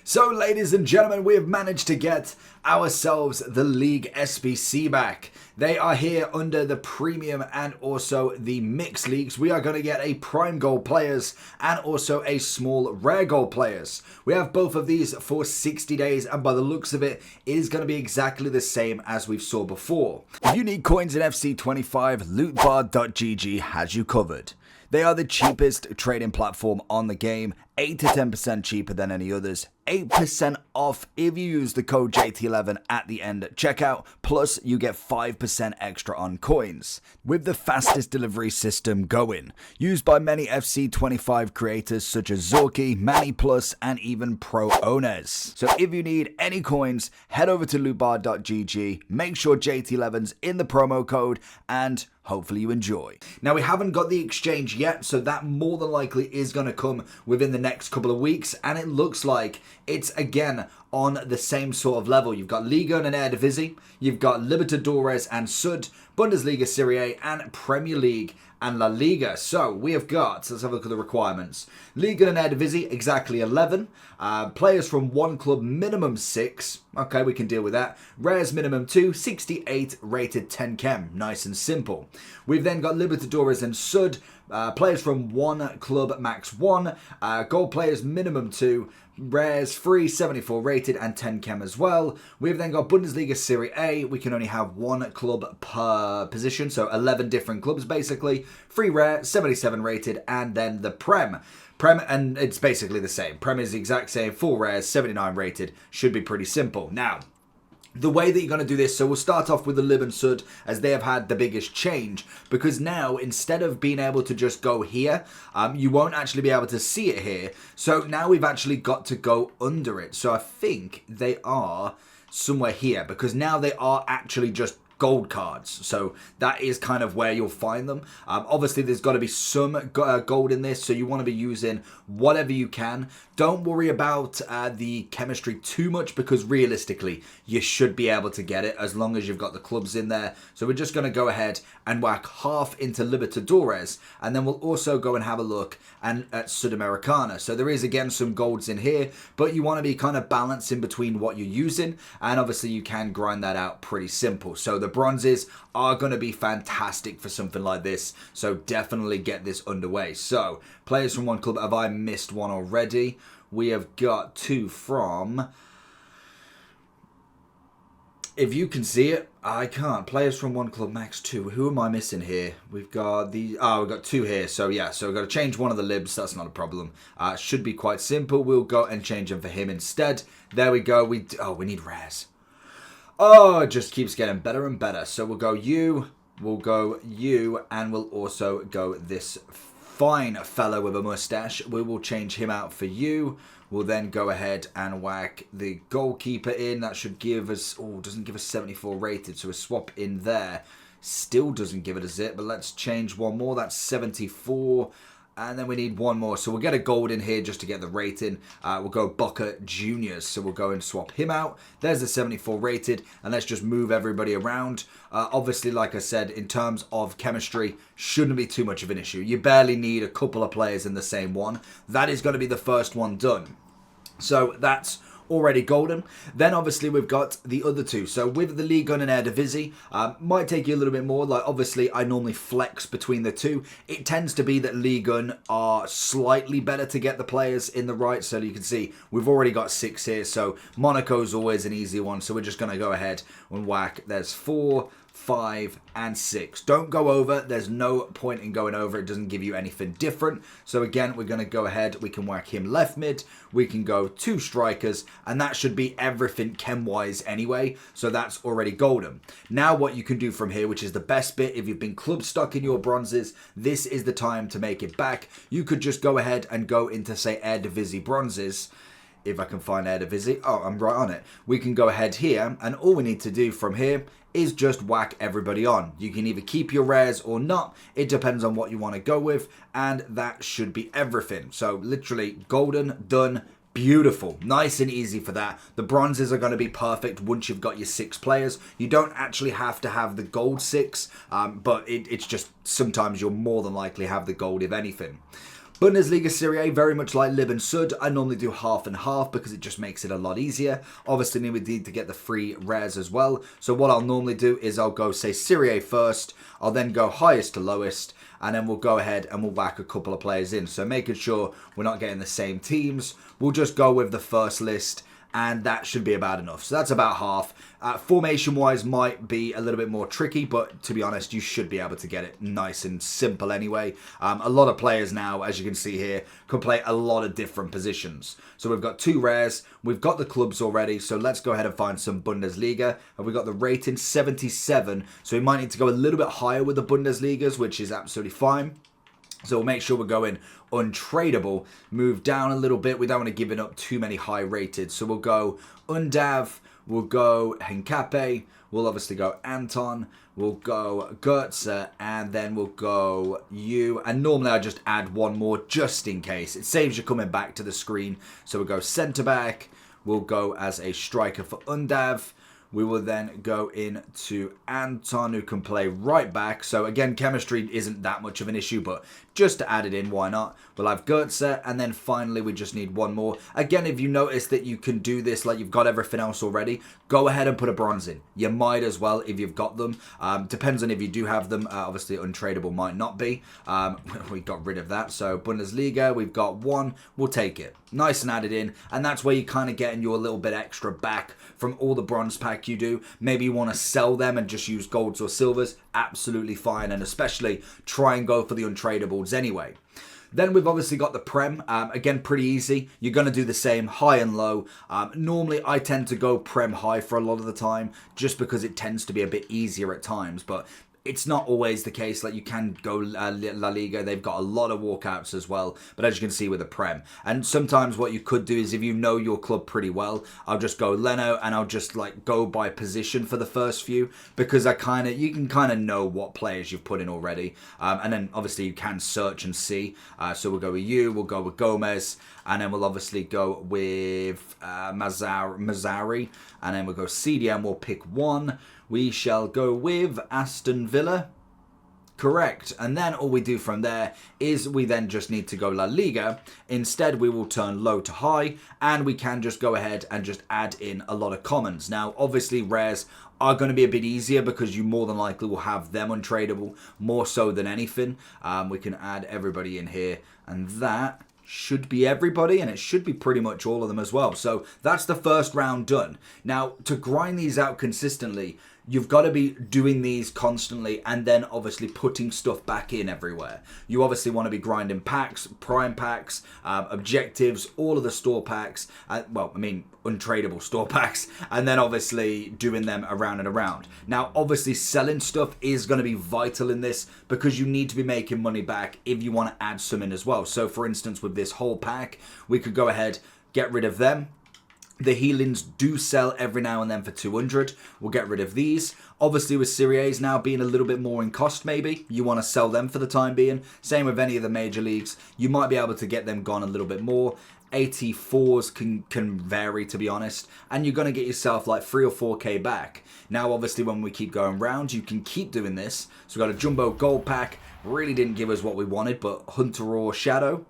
So ladies and gentlemen, we have managed to get ourselves the League SBC back. They are here under the Premium and also the Mixed Leagues. We are going to get a Prime Gold players and also a Small Rare Gold players. We have both of these for 60 days and by the looks of it, it is going to be exactly the same as we've saw before. If you need coins in FC25, lootbar.gg has you covered. They are the cheapest trading platform on the game, 8 to 10% cheaper than any others, 8% off if you use the code JT11 at the end at checkout, plus you get 5% extra on coins. With the fastest delivery system going, used by many FC25 creators such as Zorky, Manny Plus, and even Pro Owners. So if you need any coins, head over to lootbar.gg, make sure JT11's in the promo code, and hopefully you enjoy. Now we haven't got the exchange yet, so that more than likely is going to come within the next couple of weeks, and it looks like it's again on the same sort of level. You've got Liga and Eredivisie, you've got Libertadores and Sud, Bundesliga, Serie A, and Premier League and La Liga. So we have got, let's have a look at the requirements. Liga and Eredivisie, exactly 11. Players from one club, minimum 6. Okay, we can deal with that. Rares, minimum 2. 68, rated 10 chem. Nice and simple. We've then got Libertadores and Sud. Players from one club, max 1. Gold players, minimum 2. Rares, 3, 74 rated, and 10 chem as well. We've then got Bundesliga, Serie A. We can only have one club per position, so 11 different clubs basically. 3 rare, 77 rated, and then the Prem, and it's basically the same. Prem is the exact same, 4 rares, 79 rated. Should be pretty simple. Now, the way that you're going to do this, so we'll start off with the Lib and Sud as they have had the biggest change, because now instead of being able to just go here, you won't actually be able to see it here. So now we've actually got to go under it. So I think they are somewhere here, because now they are actually just gold cards. So that is kind of where you'll find them. Obviously there's got to be some gold in this, so you want to be using whatever you can. Don't worry about the chemistry too much, because realistically you should be able to get it as long as you've got the clubs in there. So we're just going to go ahead and whack half into Libertadores, and then we'll also go and have a look at Sudamericana. So there is again some golds in here, but you want to be kind of balancing between what you're using, and obviously you can grind that out pretty simple. So the bronzes are going to be fantastic for something like this, so definitely get this underway. So players from one club, have I missed one already? We have got 2 from, if you can see it, I can't. Players from one club, max 2. Who am I missing here? We've got the, we've got 2 here. So yeah, so we've got to change one of the libs. That's not a problem. Should be quite simple. We'll go and change them for him instead. There we go. We need rares. Oh, it just keeps getting better and better. So we'll go you, and we'll also go this fine fellow with a mustache. We will change him out for you. We'll then go ahead and whack the goalkeeper in. That should give us, doesn't give us 74 rated, so a swap in there. Still doesn't give it a zip, but let's change one more. That's 74. And then we need one more. So we'll get a gold in here just to get the rating. We'll go Boca Juniors. So we'll go and swap him out. There's the 74 rated. And let's just move everybody around. Obviously, like I said, in terms of chemistry, shouldn't be too much of an issue. You barely need a couple of players in the same one. That is going to be the first one done. So that's already golden. Then obviously we've got the other 2. So with the Liga and Eredivisie, might take you a little bit more. Like obviously I normally flex between the 2. It tends to be that Liga are slightly better to get the players in the right. So you can see we've already got 6 here. So Monaco's always an easy one. So we're just going to go ahead and whack. There's 4, 5, and 6. Don't go over. There's no point in going over. It doesn't give you anything different. So again, we're going to go ahead. We can whack him left mid. We can go 2 strikers, and that should be everything chem-wise anyway. So that's already golden. Now what you can do from here, which is the best bit, if you've been club stuck in your bronzes, this is the time to make it back. You could just go ahead and go into, say, Eredivisie bronzes. If I can find Eredivisie. Oh, I'm right on it. We can go ahead here, and all we need to do from here is just whack everybody on. You can either keep your rares or not. It depends on what you want to go with, and that should be everything. So literally golden, done, beautiful. Nice and easy for that. The bronzes are going to be perfect once you've got your 6 players. You don't actually have to have the gold 6, but it's just sometimes you'll more than likely have the gold if anything. Bundesliga Serie A, very much like Lib and Sud, I normally do half and half because it just makes it a lot easier. Obviously, we need to get the free rares as well. So what I'll normally do is I'll go, say, Serie A first. I'll then go highest to lowest. And then we'll go ahead and we'll whack a couple of players in. So making sure we're not getting the same teams. We'll just go with the first list. And that should be about enough. So that's about half. Formation-wise might be a little bit more tricky, but to be honest, you should be able to get it nice and simple anyway. A lot of players now, as you can see here, can play a lot of different positions. So we've got 2 rares. We've got the clubs already, so let's go ahead and find some Bundesliga. And we've got the rating 77, so we might need to go a little bit higher with the Bundesligas, which is absolutely fine. So we'll make sure we're going untradeable, move down a little bit. We don't want to give it up too many high rated. So we'll go Undav, we'll go Henkape, we'll obviously go Anton, we'll go Goetze, and then we'll go you. And normally I just add one more just in case. It saves you coming back to the screen. So we'll go centre back, we'll go as a striker for Undav. We will then go into Anton, who can play right back. So again, chemistry isn't that much of an issue, but just to add it in, why not? We'll have Goetze, and then finally we just need one more. Again, if you notice that you can do this, like you've got everything else already, go ahead and put a bronze in. You might as well if you've got them. Depends on if you do have them. Obviously, untradeable might not be. We got rid of that. So Bundesliga, we've got 1. We'll take it. Nice and added in, and that's where you kind of getting your little bit extra back from all the bronze pack you do. Maybe you want to sell them and just use golds or silvers. Absolutely fine, and especially try and go for the untradables anyway. Then we've obviously got the Prem. Again, pretty easy. You're going to do the same, high and low. Normally, I tend to go Prem high for a lot of the time, just because it tends to be a bit easier at times. But it's not always the case. Like, you can go La Liga. They've got a lot of walkouts as well. But as you can see with the Prem. And sometimes what you could do is, if you know your club pretty well, I'll just go Leno and I'll just like go by position for the first few. Because you can kind of know what players you've put in already. And then obviously you can search and see. So we'll go with you. We'll go with Gomez. And then we'll obviously go with Mazzari. And then we'll go CDM. We'll pick 1. We shall go with Aston Villa. Correct. And then all we do from there is we then just need to go La Liga. Instead, we will turn low to high, and we can just go ahead and just add in a lot of commons. Now, obviously, rares are going to be a bit easier because you more than likely will have them untradeable, more so than anything. We can add everybody in here, and that should be everybody, and it should be pretty much all of them as well. So that's the first round done. Now, to grind these out consistently, you've got to be doing these constantly and then obviously putting stuff back in everywhere. You obviously want to be grinding packs, prime packs, objectives, all of the store packs. Untradeable store packs, and then obviously doing them around and around. Now, obviously, selling stuff is going to be vital in this because you need to be making money back if you want to add some in as well. So, for instance, with this whole pack, we could go ahead, get rid of them. The healings do sell every now and then for 200. We'll get rid of these. Obviously, with Serie A's now being a little bit more in cost, maybe, you want to sell them for the time being. Same with any of the major leagues. You might be able to get them gone a little bit more. 84s can vary, to be honest. And you're going to get yourself like 3 or 4k back. Now, obviously, when we keep going round, you can keep doing this. So we've got a jumbo gold pack. Really didn't give us what we wanted, but Hunter or Shadow.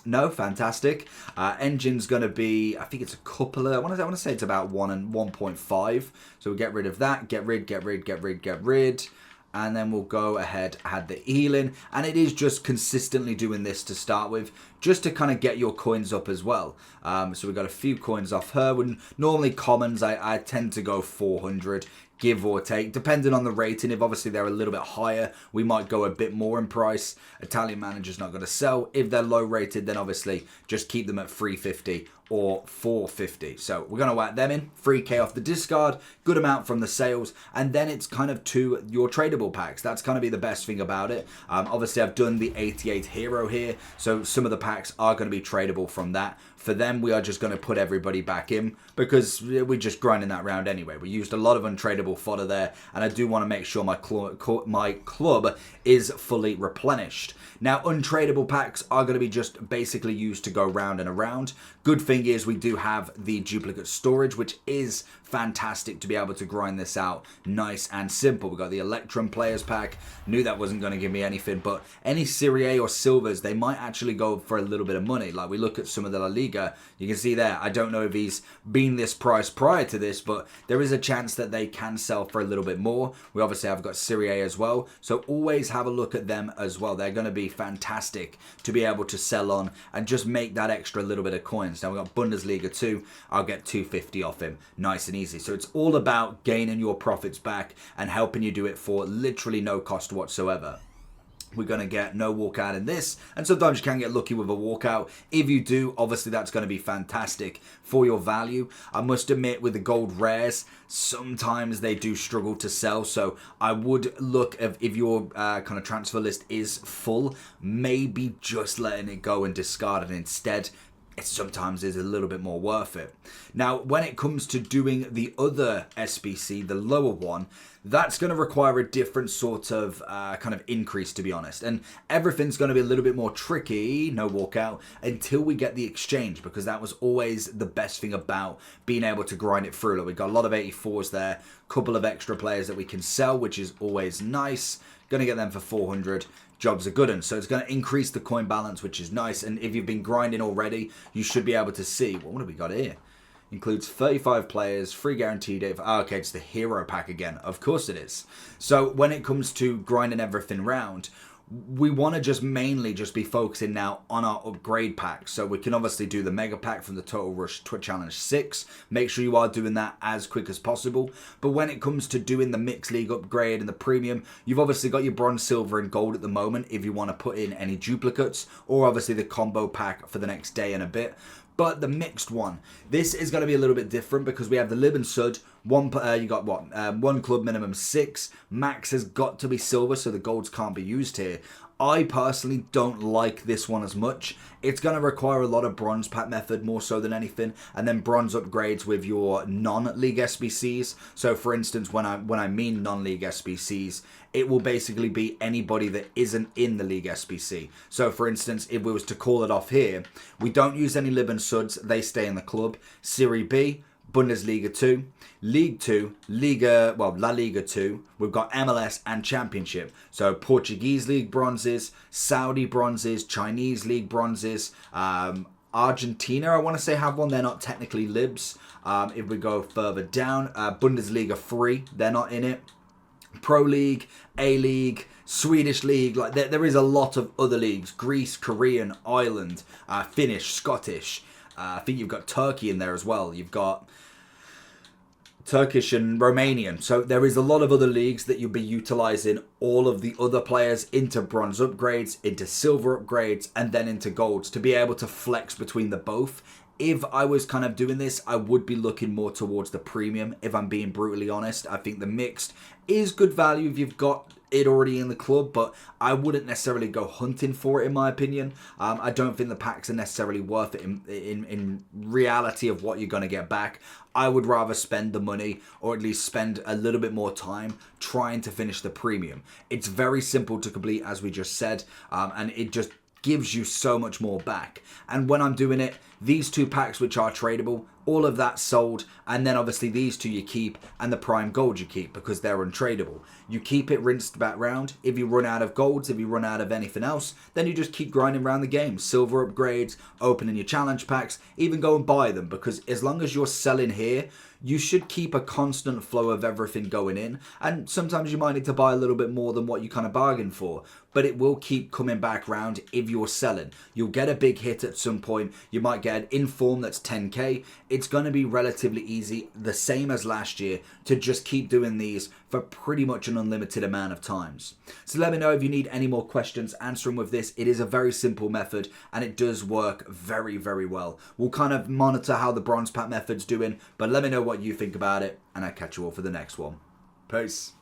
No, fantastic. Engine's going to be, I think it's a couple of, I want to say it's about 1 and 1.5. So we'll get rid of that. Get rid. And then we'll go ahead, add the healing. And it is just consistently doing this to start with, just to kind of get your coins up as well. So we've got a few coins off her. When normally commons, I tend to go 400. Give or take, depending on the rating. If obviously they're a little bit higher, we might go a bit more in price. Italian manager's not going to sell. If they're low rated, then obviously just keep them at 350 or 450. So we're going to whack them in. 3k off the discard, good amount from the sales, and then it's kind of to your tradable packs. That's going to be the best thing about it. Obviously, I've done the 88 hero here, so some of the packs are going to be tradable from that. For them, we are just going to put everybody back in because we're just grinding that round anyway. We used a lot of untradeable fodder there, and I do want to make sure my club is fully replenished. Now, untradeable packs are going to be just basically used to go round and around. Good thing is we do have the duplicate storage, which is fantastic to be able to grind this out nice and simple. We got the Electrum Players Pack. Knew that wasn't going to give me anything, but any Serie A or Silvers, they might actually go for a little bit of money. Like we look at some of the La Liga, you can see there, I don't know if he's been this price prior to this, but there is a chance that they can sell for a little bit more. We obviously have got Serie A as well, so always have a look at them as well. They're going to be fantastic to be able to sell on and just make that extra little bit of coins. Now we've got Bundesliga 2, I'll get 250 off him, nice and easy. So it's all about gaining your profits back and helping you do it for literally no cost whatsoever. We're going to get no walkout in this, and sometimes you can get lucky with a walkout. If you do, obviously that's going to be fantastic for your value. I must admit, with the gold rares, sometimes they do struggle to sell, so I would look if your kind of transfer list is full, maybe just letting it go and discard it instead. It sometimes is a little bit more worth it. Now, when it comes to doing the other SBC, the lower one, that's going to require a different sort of kind of increase, to be honest. And everything's going to be a little bit more tricky, no walkout, until we get the exchange, because that was always the best thing about being able to grind it through. Like, we've got a lot of 84s there, couple of extra players that we can sell, which is always nice. Going to get them for 400. Job's a good one. So it's going to increase the coin balance, which is nice. And if you've been grinding already, you should be able to see, what have we got here? Includes 35 players, free guaranteed. Okay, it's the hero pack again. Of course it is. So when it comes to grinding everything round, we want to just mainly just be focusing now on our upgrade packs. So we can obviously do the mega pack from the Total Rush Twitch Challenge 6. Make sure you are doing that as quick as possible. But when it comes to doing the Mixed League upgrade and the premium, you've obviously got your bronze, silver and gold at the moment if you want to put in any duplicates, or obviously the combo pack for the next day and a bit. But the mixed one, this is going to be a little bit different because we have the Lib and Sud. You got what? One club minimum 6. Max has got to be silver, so the golds can't be used here. I personally don't like this one as much. It's going to require a lot of bronze pack method more so than anything, and then bronze upgrades with your non-league SBCs. So for instance, when I mean non-league SBCs, it will basically be anybody that isn't in the league SBC. So for instance, if we was to call it off here, we don't use any Lib and Suds, they stay in the club. Serie B, Bundesliga 2, League 2, La Liga 2, we've got MLS and Championship. So Portuguese League bronzes, Saudi bronzes, Chinese League bronzes, Argentina, I want to say, have one. They're not technically Libs. If we go further down, Bundesliga 3, they're not in it. Pro League, A-League, Swedish League, like there is a lot of other leagues. Greece, Korean, Ireland, Finnish, Scottish. I think you've got Turkey in there as well. You've got Turkish and Romanian. So there is a lot of other leagues that you'll be utilizing all of the other players into bronze upgrades, into silver upgrades, and then into golds to be able to flex between the both. If I was kind of doing this, I would be looking more towards the premium, if I'm being brutally honest. I think the mixed is good value if you've got it already in the club, but I wouldn't necessarily go hunting for it, in my opinion. I don't think the packs are necessarily worth it in reality of what you're going to get back. I would rather spend the money, or at least spend a little bit more time trying to finish the premium. It's very simple to complete, as we just said, and it just gives you so much more back. And when I'm doing it, these two packs which are tradable, all of that sold, and then obviously these two you keep, and the prime gold you keep because they're untradeable. You keep it rinsed back round. If you run out of golds, if you run out of anything else, then you just keep grinding around the game. Silver upgrades, opening your challenge packs, even go and buy them, because as long as you're selling here, you should keep a constant flow of everything going in, and sometimes you might need to buy a little bit more than what you kind of bargained for, but it will keep coming back round if you're selling. You'll get a big hit at some point. You might get an inform that's 10k. It's going to be relatively easy, the same as last year, to just keep doing these for pretty much an unlimited amount of times. So let me know if you need any more questions answering with this. It is a very simple method and it does work very, very well. We'll kind of monitor how the bronze pack method's doing, but let me know what you think about it, and I'll catch you all for the next one. Peace.